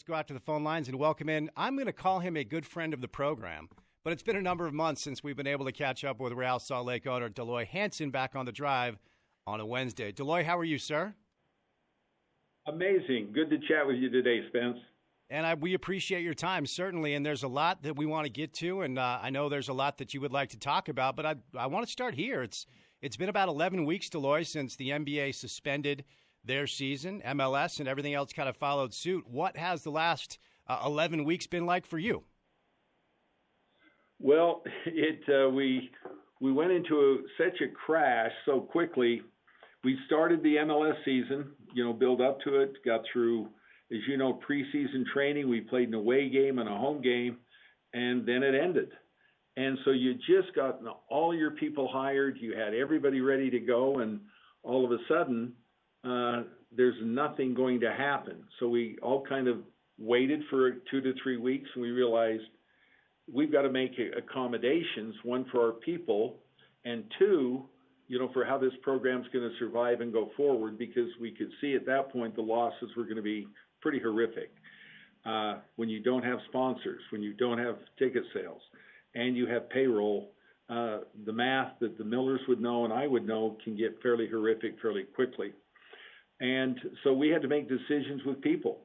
go out to the phone lines and welcome in. I'm going to call him a good friend of the program, but it's been a number of months since we've been able to catch up with Real Salt Lake owner Deloy Hansen back on the drive on a Wednesday. Deloy, how are you, sir? Amazing. Good to chat with you today, Spence. And we appreciate your time, certainly, and there's a lot that we want to get to, and I know there's a lot that you would like to talk about, but I want to start here. It's been about 11 weeks, Deloy, since the NBA suspended their season, MLS, and everything else kind of followed suit. What has the last 11 weeks been like for you? Well, we went into such a crash so quickly. We started the MLS season, build up to it, got through, as you know, preseason training. We played an away game and a home game, and then it ended. And so you just got all your people hired. You had everybody ready to go, and all of a sudden, there's nothing going to happen. So we all kind of waited for 2 to 3 weeks, and we realized we've got to make accommodations, one, for our people, and two, for how this program's going to survive and go forward, because we could see at that point the losses were going to be pretty horrific. When you don't have sponsors, when you don't have ticket sales, and you have payroll, the math that the Millers would know and I would know can get fairly horrific fairly quickly. And so we had to make decisions with people.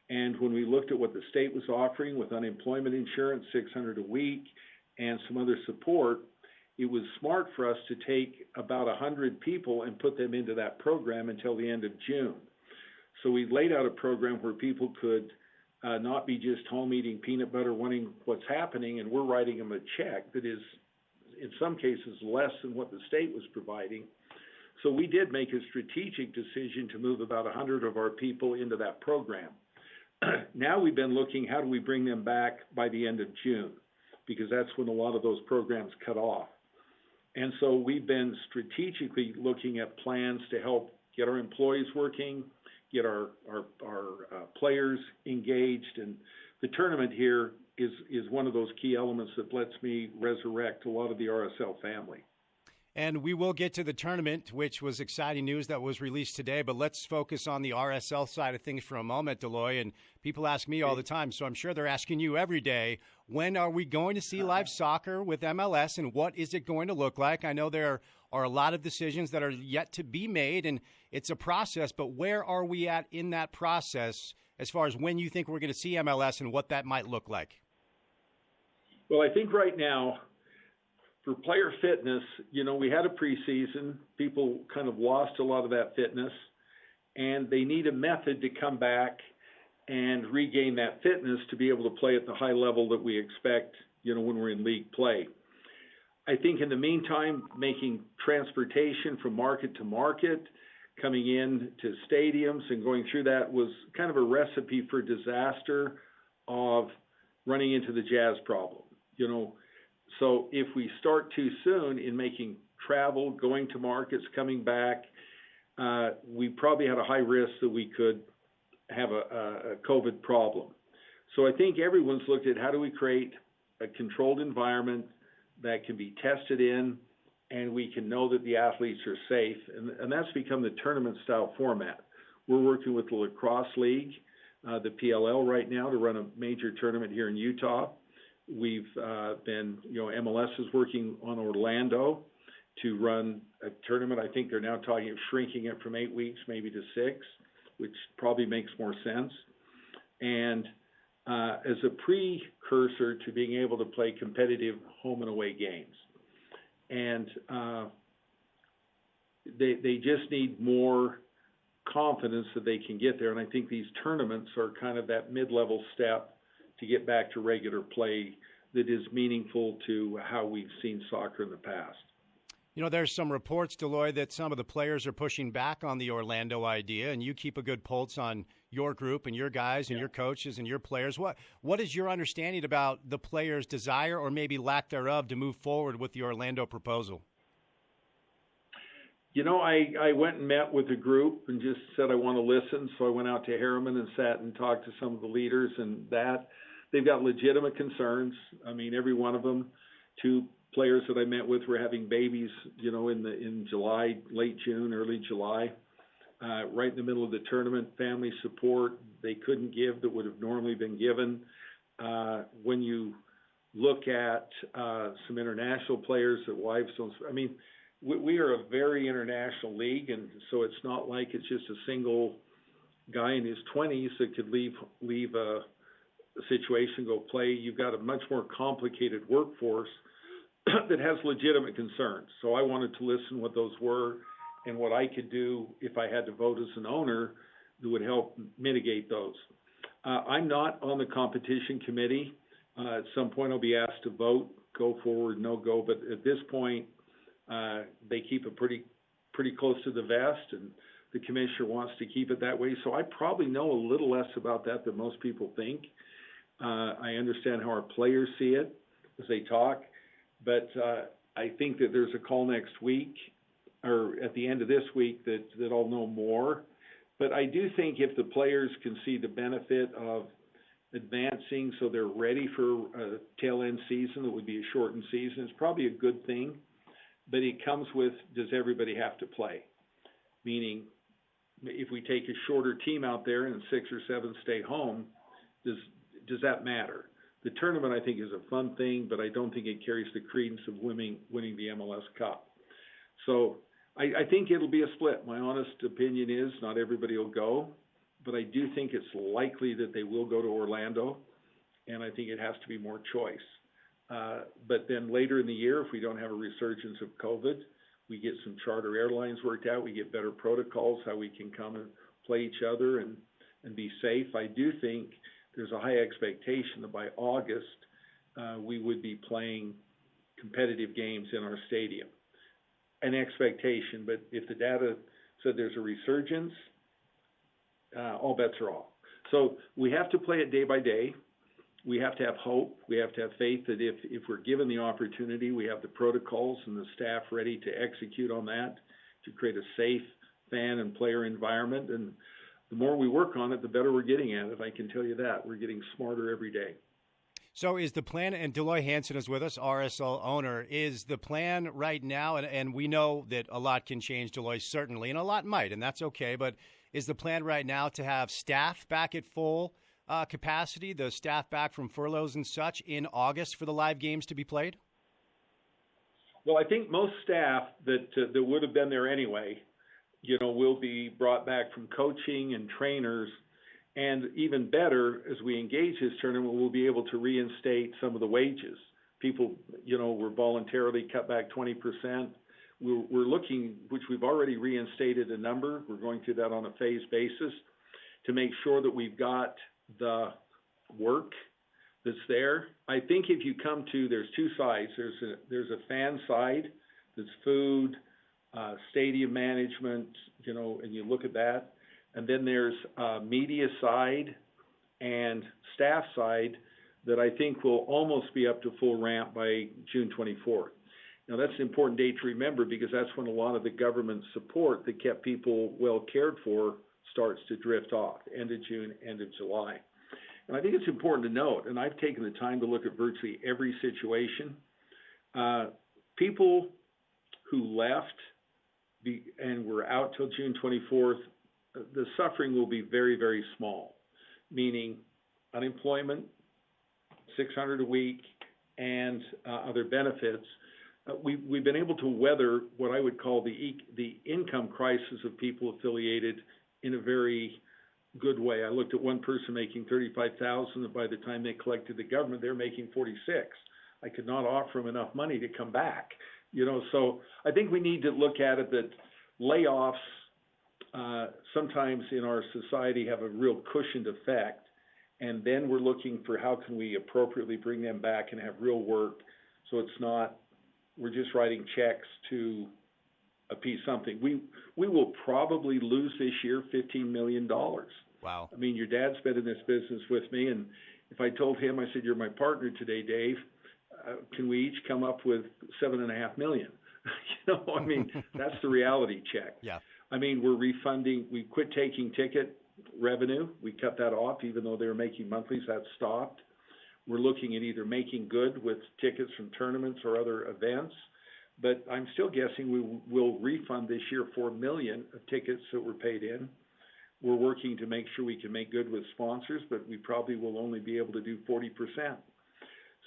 And when we looked at what the state was offering with unemployment insurance, $600 a week, and some other support, it was smart for us to take about 100 people and put them into that program until the end of June. So we laid out a program where people could not be just home eating peanut butter, wondering what's happening, and we're writing them a check that is, in some cases, less than what the state was providing. So we did make a strategic decision to move about 100 of our people into that program. Now we've been looking, how do we bring them back by the end of June? Because that's when a lot of those programs cut off. And so we've been strategically looking at plans to help get our employees working, get our players engaged. And the tournament here is one of those key elements that lets me resurrect a lot of the RSL family. And we will get to the tournament, which was exciting news that was released today. But let's focus on the RSL side of things for a moment, Deloy. And people ask me all the time, so I'm sure they're asking you every day, when are we going to see live soccer with MLS, and what is it going to look like? I know there are a lot of decisions that are yet to be made, and it's a process. But where are we at in that process as far as when you think we're going to see MLS and what that might look like? Well, I think right now, for player fitness, we had a preseason. People kind of lost a lot of that fitness, and they need a method to come back and regain that fitness to be able to play at the high level that we expect, when we're in league play. I think in the meantime, making transportation from market to market, coming in to stadiums and going through that was kind of a recipe for disaster of running into the Jazz problem, So if we start too soon in making travel, going to markets, coming back, we probably had a high risk that we could have a COVID problem. So I think everyone's looked at how do we create a controlled environment that can be tested in and we can know that the athletes are safe. And that's become the tournament-style format. We're working with the Lacrosse League, the PLL right now, to run a major tournament here in Utah. We've been, MLS is working on Orlando to run a tournament. I think they're now talking of shrinking it from 8 weeks maybe to 6, which probably makes more sense. And as a precursor to being able to play competitive home and away games. And they just need more confidence that they can get there. And I think these tournaments are kind of that mid-level step to get back to regular play that is meaningful to how we've seen soccer in the past. There's some reports, Deloy, that some of the players are pushing back on the Orlando idea, and you keep a good pulse on your group and your guys and your coaches and your players. What is your understanding about the players' desire or maybe lack thereof to move forward with the Orlando proposal? I went and met with a group and just said I want to listen. So I went out to Harriman and sat and talked to some of the leaders, and they've got legitimate concerns. I mean, every one of them. 2 players that I met with were having babies, in July, late June, early July, right in the middle of the tournament. Family support, they couldn't give that would have normally been given. When you look at some international players that wives don't, I mean, we are a very international league, and so it's not like it's just a single guy in his 20s that could leave a situation, go play. You've got a much more complicated workforce that has legitimate concerns. So I wanted to listen what those were and what I could do if I had to vote as an owner that would help mitigate those. I'm not on the competition committee. At some point I'll be asked to vote, go forward, no go, but at this point they keep it pretty close to the vest, and the commissioner wants to keep it that way. So I probably know a little less about that than most people think. I understand how our players see it as they talk, but I think that there's a call next week or at the end of this week that I'll know more. But I do think if the players can see the benefit of advancing so they're ready for a tail end season that would be a shortened season, it's probably a good thing. But it comes with, does everybody have to play? Meaning, if we take a shorter team out there and 6 or 7 stay home, does that matter? The tournament, I think, is a fun thing, but I don't think it carries the credence of winning the MLS Cup. So I think it'll be a split. My honest opinion is not everybody will go, but I do think it's likely that they will go to Orlando, and I think it has to be more choice. But then later in the year, if we don't have a resurgence of COVID, we get some charter airlines worked out, we get better protocols, how we can come and play each other and be safe. I do think there's a high expectation that by August, we would be playing competitive games in our stadium. An expectation, but if the data said there's a resurgence, all bets are off. So we have to play it day by day. We have to have hope. We have to have faith that if we're given the opportunity, we have the protocols and the staff ready to execute on that, to create a safe fan and player environment. And the more we work on it, the better we're getting at it. I can tell you that. We're getting smarter every day. So is the plan, and Deloy Hansen is with us, RSL owner, is the plan right now, and we know that a lot can change, Deloy, certainly, and a lot might, and that's okay, but is the plan right now to have staff back at full capacity, the staff back from furloughs and such, in August for the live games to be played? Well, I think most staff that would have been there anyway, will be brought back from coaching and trainers. And even better, as we engage this tournament, we'll be able to reinstate some of the wages. People, were voluntarily cut back 20%. We're looking, which we've already reinstated a number. We're going through that on a phased basis to make sure that we've got the work that's there. I think if you come to, there's two sides. There's a fan side that's food, stadium management, and you look at that. And then there's a media side and staff side that I think will almost be up to full ramp by June 24th. Now, that's an important date to remember because that's when a lot of the government support that kept people well cared for starts to drift off, end of June, end of July. And I think it's important to note, and I've taken the time to look at virtually every situation, people who left and were out till June 24th, the suffering will be very, very small, meaning unemployment, $600 a week, and other benefits. We've been able to weather what I would call the income crisis of people affiliated in a very good way. I looked at one person making $35,000, and by the time they collected the government, they're making $46,000. I could not offer them enough money to come back. So I think we need to look at it that layoffs sometimes in our society have a real cushioned effect, and then we're looking for how can we appropriately bring them back and have real work so it's not we're just writing checks to appease something. We will probably lose this year $15 million. Wow. I mean, your dad's been in this business with me, and if I told him, I said, you're my partner today, Dave, can we each come up with $7.5 million? I mean, that's the reality check. Yeah. I mean, we're refunding. We quit taking ticket revenue. We will that off, even though they were making monthlies. That stopped. We're looking at either making good with tickets from tournaments or other events. But I'm still guessing we will refund this year $4 million of tickets that were paid in. we're working to make sure we can make good with sponsors, but we probably will only be able to do 40%.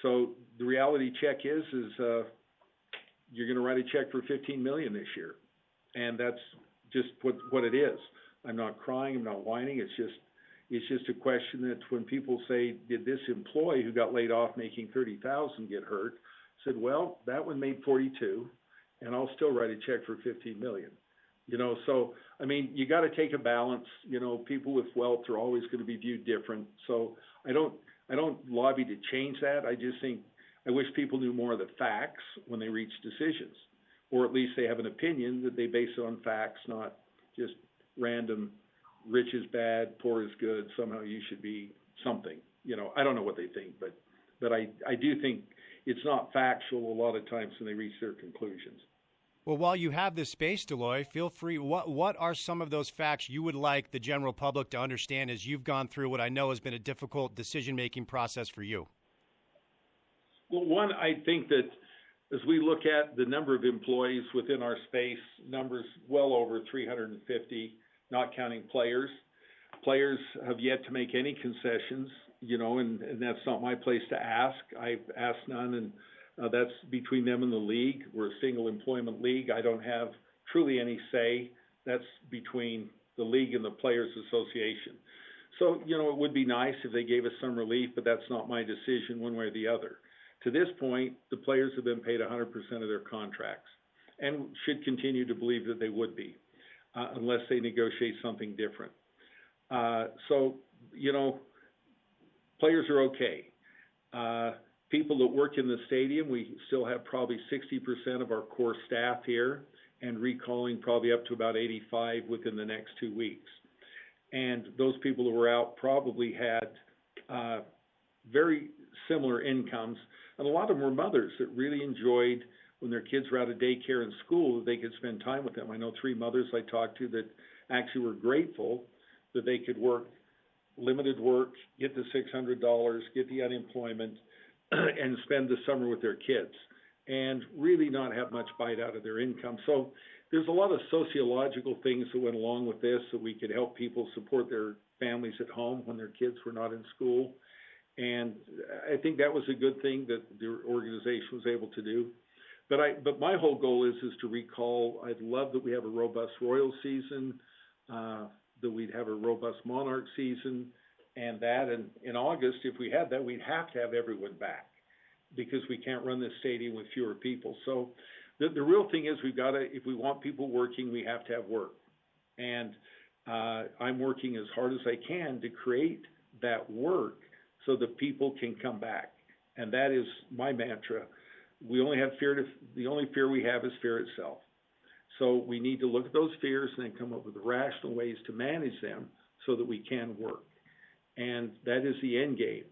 So the reality check is you're going to write a check for $15 million this year, and that's just what it is. I'm not crying, I'm not whining. It's just a question that when people say, did this employee who got laid off making $30,000 get hurt? I said, well, that one made 42, and I'll still write a check for $15 million. So I mean, you got to take a balance. People with wealth are always going to be viewed different. So I don't lobby to change that. I just think I wish people knew more of the facts when they reach decisions, or at least they have an opinion that they base it on facts, not just random. Rich is bad, poor is good. Somehow you should be something. I don't know what they think, but I do think it's not factual a lot of times when they reach their conclusions. Well, while you have this space, Deloy, feel free. What are some of those facts you would like the general public to understand as you've gone through what I know has been a difficult decision-making process for you? Well, one, I think that as we look at the number of employees within our space, numbers well over 350, not counting players. Players have yet to make any concessions, and that's not my place to ask. I've asked none, and that's between them and the league. We're a single employment league. I don't have truly any say. That's between the league and the Players Association. So, it would be nice if they gave us some relief, but that's not my decision one way or the other. To this point, the players have been paid 100% of their contracts and should continue to believe that they would be, unless they negotiate something different. Players are okay. People that work in the stadium, we still have probably 60% of our core staff here, and recalling probably up to about 85 within the next 2 weeks. And those people that were out probably had very similar incomes. And a lot of them were mothers that really enjoyed when their kids were out of daycare and school that they could spend time with them. I know 3 mothers I talked to that actually were grateful that they could work limited work, get the $600, get the unemployment, and spend the summer with their kids and really not have much bite out of their income. So there's a lot of sociological things that went along with this, that we could help people support their families at home when their kids were not in school. And I think that was a good thing that the organization was able to do. But my whole goal is to recall, I'd love that we have a robust Royal season, that we'd have a robust Monarch season, and that in August, if we had that, we'd have to have everyone back because we can't run this stadium with fewer people. So the real thing is if we want people working, we have to have work. And I'm working as hard as I can to create that work so that people can come back. And that is my mantra. The only fear we have is fear itself. So we need to look at those fears and then come up with rational ways to manage them so that we can work. And that is the end game.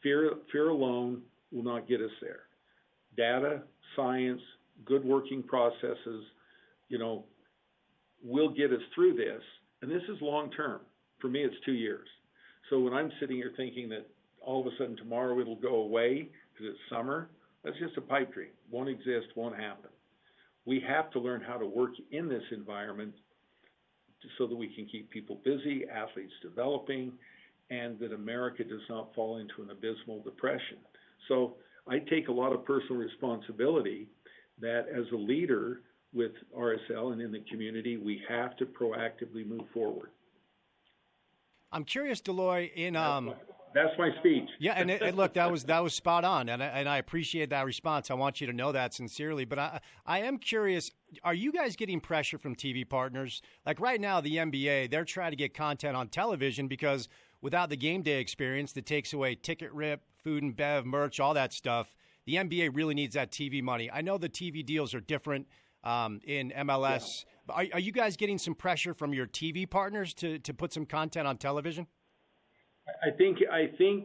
Fear alone will not get us there. Data, science, good working processes, will get us through this. And this is long term. For me, it's 2 years. So when I'm sitting here thinking that all of a sudden tomorrow it'll go away because it's summer, that's just a pipe dream. Won't exist, won't happen. We have to learn how to work in this environment so that we can keep people busy, athletes developing, and that America does not fall into an abysmal depression. So I take a lot of personal responsibility that as a leader with RSL and in the community, we have to proactively move forward. I'm curious, Deloy, That's my speech. Yeah, and look, that was spot on, and I appreciate that response. I want you to know that sincerely. But I am curious, are you guys getting pressure from TV partners? Like right now, the NBA, they're trying to get content on television because without the game day experience that takes away ticket rip, food and bev, merch, all that stuff, the NBA really needs that TV money. I know the TV deals are different in MLS. Yeah. Are you guys getting some pressure from your TV partners to put some content on television? I think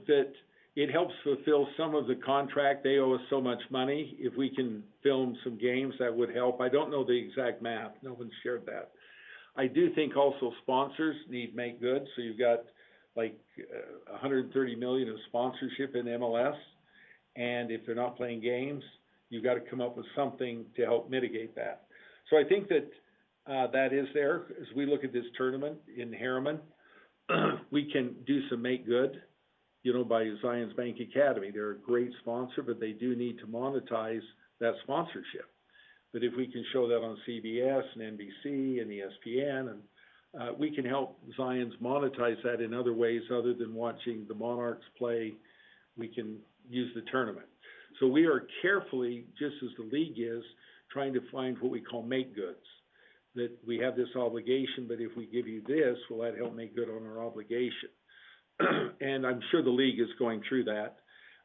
that it helps fulfill some of the contract. They owe us so much money. If we can film some games, that would help. I don't know the exact math. No one's shared that. I do think also sponsors need make good. So you've got like $130 million of sponsorship in MLS. And if they're not playing games, you've got to come up with something to help mitigate that. So I think that that is there. As we look at this tournament in Harriman, we can do some make good, by Zions Bank Academy. They're a great sponsor, but they do need to monetize that sponsorship. But if we can show that on CBS and NBC and ESPN, and we can help Zions monetize that in other ways other than watching the Monarchs play, we can use the tournament. So we are carefully, just as the league is, trying to find what we call make goods. That we have this obligation, but if we give you this, will that help make good on our obligation? And I'm sure the league is going through that.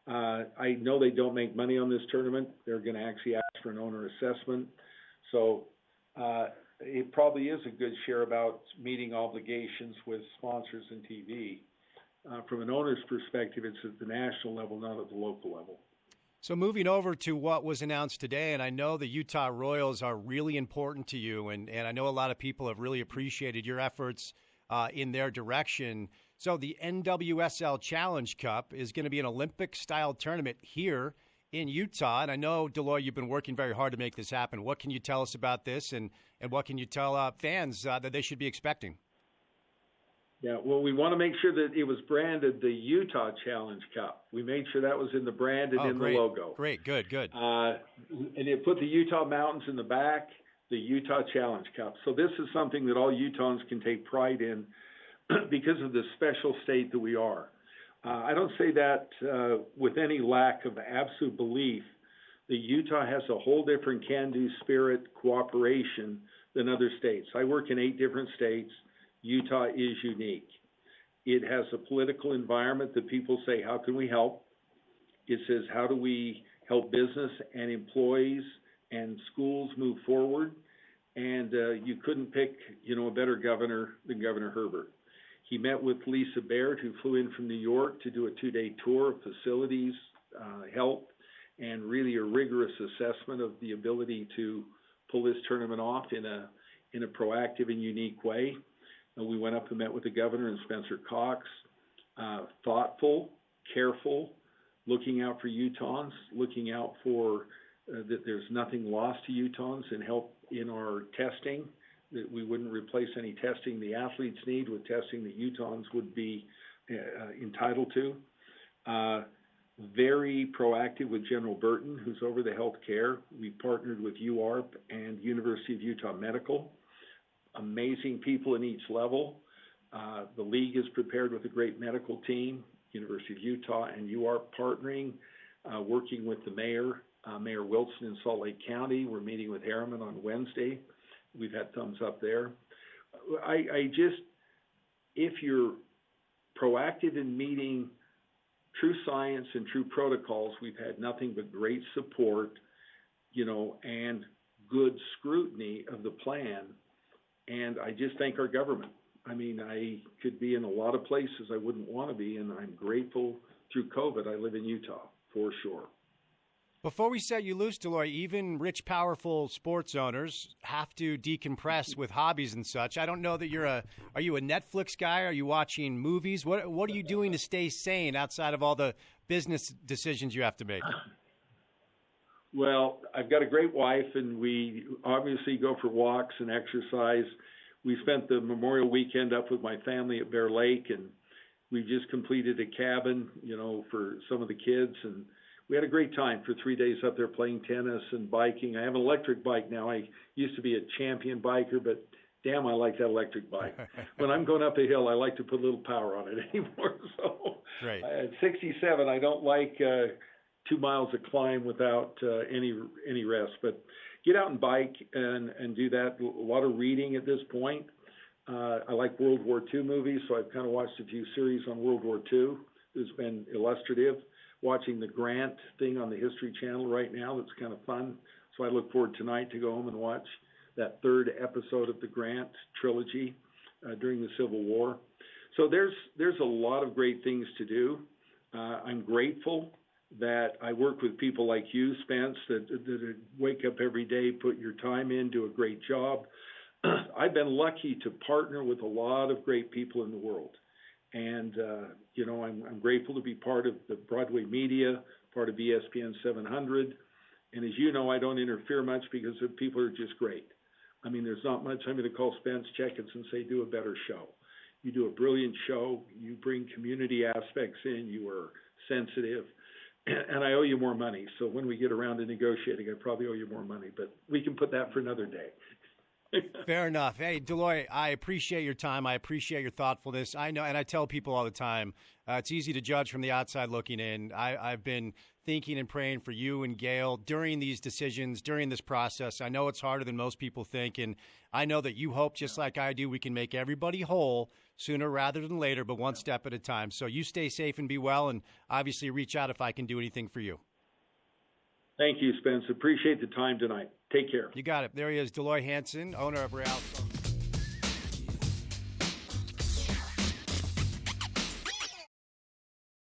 I know they don't make money on this tournament. They're going to actually ask for an owner assessment. So it probably is a good share about meeting obligations with sponsors and TV. From an owner's perspective, it's at the national level, not at the local level. So moving over to what was announced today, and I know the Utah Royals are really important to you, and I know a lot of people have really appreciated your efforts in their direction. So the NWSL Challenge Cup is going to be an Olympic-style tournament here in Utah, and I know, Deloy, you've been working very hard to make this happen. What can you tell us about this, and what can you tell fans that they should be expecting? Yeah, well, we want to make sure that it was branded the Utah Challenge Cup. We made sure that was in the brand and great. the logo. Good. And it put the Utah Mountains in the back, the Utah Challenge Cup. So this is something that all Utahns can take pride in because of the special state that we are. I don't say that with any lack of absolute belief that Utah has a whole different can-do spirit, cooperation than other states. I work in 8 different states. Utah is unique. It has a political environment that people say, how can we help? It says, how do we help business and employees and schools move forward? And you couldn't pick, a better governor than Governor Herbert. He met with Lisa Baird, who flew in from New York to do a 2-day tour of facilities, health, and really a rigorous assessment of the ability to pull this tournament off in a proactive and unique way. We went up and met with the governor and Spencer Cox, thoughtful, careful, looking out for Utahns, looking out for that there's nothing lost to Utahns and help in our testing, that we wouldn't replace any testing the athletes need with testing that Utahns would be entitled to. Very proactive with General Burton, who's over the health care. We partnered with UARP and University of Utah Medical. Amazing people in each level. The league is prepared with a great medical team, University of Utah and UARP partnering, working with the mayor, Mayor Wilson in Salt Lake County. We're meeting with Harriman on Wednesday. We've had thumbs up there. If you're proactive in meeting true science and true protocols, we've had nothing but great support, and good scrutiny of the plan. And I just thank our government. I mean, I could be in a lot of places I wouldn't want to be, and I'm grateful through COVID I live in Utah, for sure. Before we set you loose, Deloy, even rich, powerful sports owners have to decompress with hobbies and such. I don't know that are you a Netflix guy? Are you watching movies? What are you doing to stay sane outside of all the business decisions you have to make? Well, I've got a great wife, and we obviously go for walks and exercise. We spent the Memorial Weekend up with my family at Bear Lake, and we just completed a cabin, for some of the kids, and we had a great time for 3 days up there playing tennis and biking. I have an electric bike now. I used to be a champion biker, but damn, I like that electric bike. When I'm going up a hill, I like to put a little power on it anymore. So right. At 67, I don't like 2 miles of climb without any rest. But get out and bike and do that. A lot of reading at this point. I like World War II movies, so I've kind of watched a few series on World War II. It's been illustrative. Watching the Grant thing on the History Channel right now, that's kind of fun. So I look forward tonight to go home and watch that 3rd episode of the Grant trilogy during the Civil War. So there's a lot of great things to do. I'm grateful that I work with people like you, Spence, that wake up every day, put your time in, do a great job. I've been lucky to partner with a lot of great people in the world. And, I'm grateful to be part of the Broadway media, part of ESPN 700. And as you know, I don't interfere much because the people are just great. I mean, there's not much I'm going to call Spence Checkets and say, do a better show. You do a brilliant show. You bring community aspects in. You are sensitive. And I owe you more money. So when we get around to negotiating, I probably owe you more money. But we can put that for another day. Fair enough. Hey, Deloy, I appreciate your time. I appreciate your thoughtfulness. I know, and I tell people all the time, it's easy to judge from the outside looking in. I've been thinking and praying for you and Gail during these decisions, during this process. I know it's harder than most people think, and I know that you hope, just like I do, we can make everybody whole sooner rather than later, but one step at a time. So you stay safe and be well, and obviously reach out if I can do anything for you. Thank you, Spence. Appreciate the time tonight. Take care. You got it. There he is, Deloy Hansen, owner of Real.